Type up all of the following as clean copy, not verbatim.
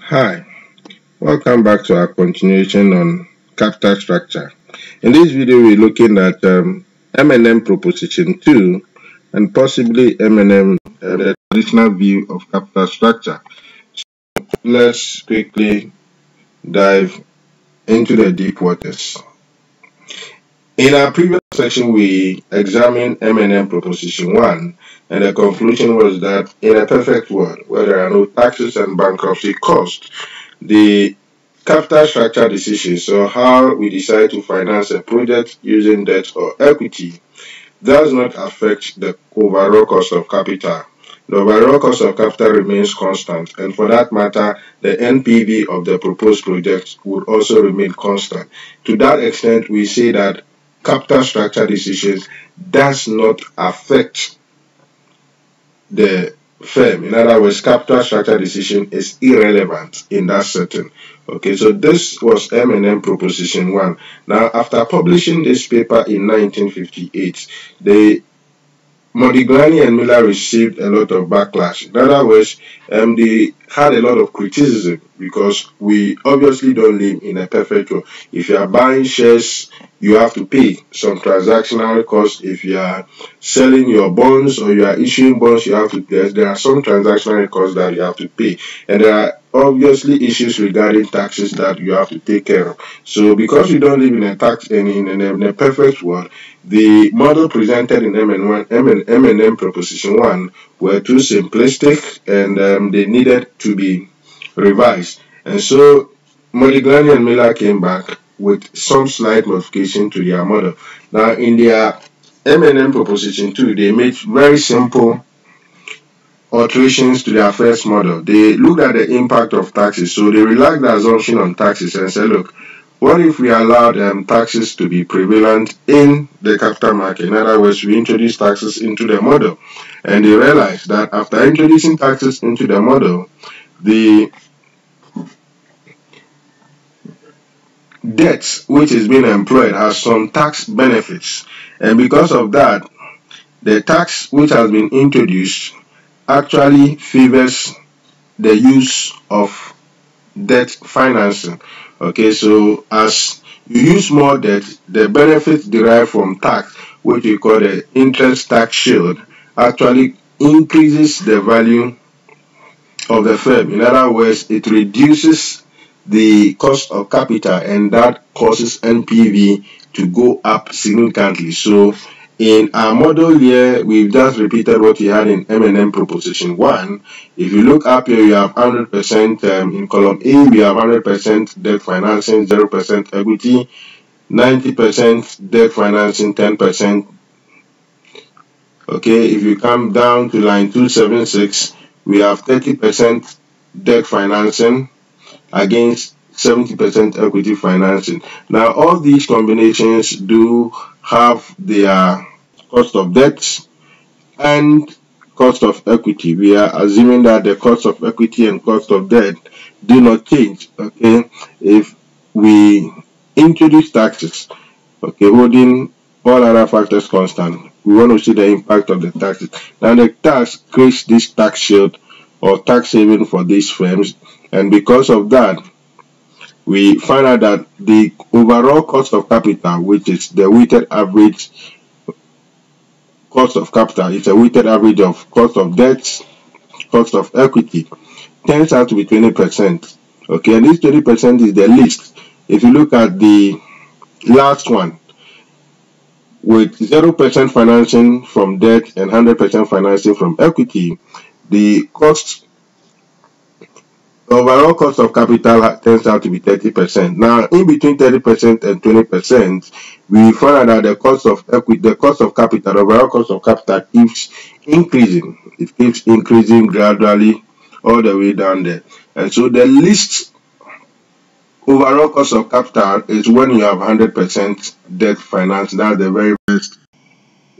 Hi, welcome back to our continuation on capital structure. In this video, we're looking at M&M Proposition 2 and possibly M&M, the traditional view of capital structure. So let's quickly dive into the deep waters. In our previous section, we examined M&M Proposition 1, and the conclusion was that in a perfect world, where there are no taxes and bankruptcy costs, the capital structure decisions, or how we decide to finance a project using debt or equity, does not affect the overall cost of capital. The overall cost of capital remains constant, and for that matter, the NPV of the proposed project would also remain constant. To that extent, we say that capital structure decisions does not affect the firm. In other words, capital structure decision is irrelevant in that setting. Okay, so this was M&M Proposition 1. Now, after publishing this paper in 1958, Modigliani and Miller received a lot of backlash. In other words, they had a lot of criticism because we obviously don't live in a perfect world. If you are buying shares, you have to pay some transactional costs. If you are selling your bonds or you are issuing bonds, you have to pay. There are some transactional costs that you have to pay. And there are obviously issues regarding taxes that you have to take care of. So because we don't live in a perfect world, the model presented in M&M Proposition 1 were too simplistic, and they needed to be revised. And so Modigliani and Miller came back with some slight modification to their model. Now, in their M&M Proposition 2, they made very simple alterations to their first model. They looked at the impact of taxes, so they relaxed the assumption on taxes and said, look, what if we allowed taxes to be prevalent in the capital market? In other words, we introduce taxes into the model. And they realized that after introducing taxes into the model, the debt which is being employed has some tax benefits. And because of that, the tax which has been introduced actually favors the use of debt financing. Okay, so as you use more debt, the benefits derived from tax, which we call the interest tax shield, actually increases the value of the firm. In other words, it reduces the cost of capital, and that causes NPV to go up significantly. So in our model here, we've just repeated what we had in M&M Proposition 1. If you look up here, you have 100% in column A, we have 100% debt financing, 0% equity, 90% debt financing, 10%. Okay, if you come down to line 276, we have 30% debt financing against 70% equity financing. Now, all these combinations do have their cost of debt and cost of equity. We are assuming that the cost of equity and cost of debt do not change. Okay, if we introduce taxes, okay, holding all other factors constant, we want to see the impact of the taxes. Now, the tax creates this tax shield or tax haven for these firms, and because of that, we find out that the overall cost of capital, which is the weighted average cost of capital, it's a weighted average of cost of debt, cost of equity, turns out to be 20%. Okay, and this 20% is the least. If you look at the last one, with 0% financing from debt and 100% financing from equity, the overall cost of capital turns out to be 30%. Now, in between 30% and 20%, we find out that the cost of equity, the cost of capital, the overall cost of capital keeps increasing. It keeps increasing gradually all the way down there. And so the least overall cost of capital is when you have 100% debt finance. That's the very best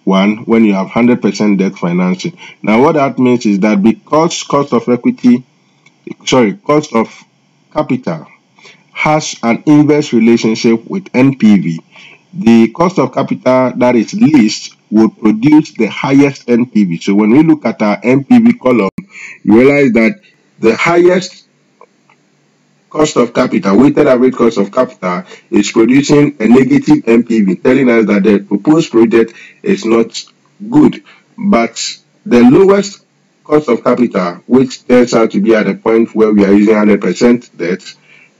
one, when you have 100% debt financing. Now, what that means is that because cost of capital has an inverse relationship with NPV, the cost of capital that is least will produce the highest NPV. So when we look at our NPV column, you realize that the highest cost of capital, weighted average cost of capital, is producing a negative NPV, telling us that the proposed project is not good. But the lowest cost of capital, which turns out to be at the point where we are using 100% debt,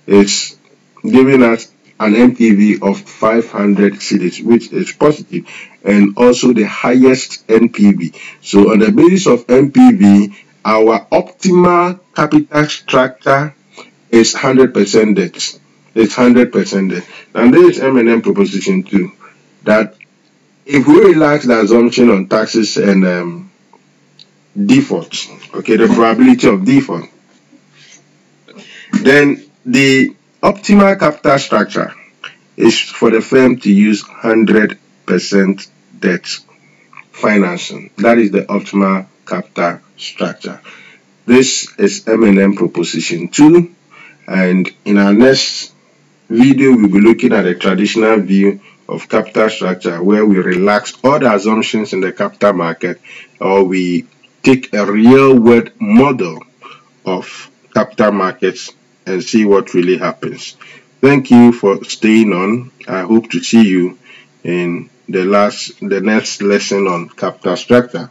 is giving us an NPV of 500 cedis, which is positive, and also the highest NPV. So on the basis of NPV, our optimal capital structure is 100% debt. It's 100% debt. And this is M&M proposition 2, that if we relax the assumption on taxes and default, okay, the probability of default, then the optimal capital structure is for the firm to use 100% debt financing. That is the optimal capital structure. This is M&M proposition 2, and in our next video we'll be looking at a traditional view of capital structure, where we relax all the assumptions in the capital market, or we take a real world model of capital markets and see what really happens. Thank you for staying on. I hope to see you in the next lesson on capital structure.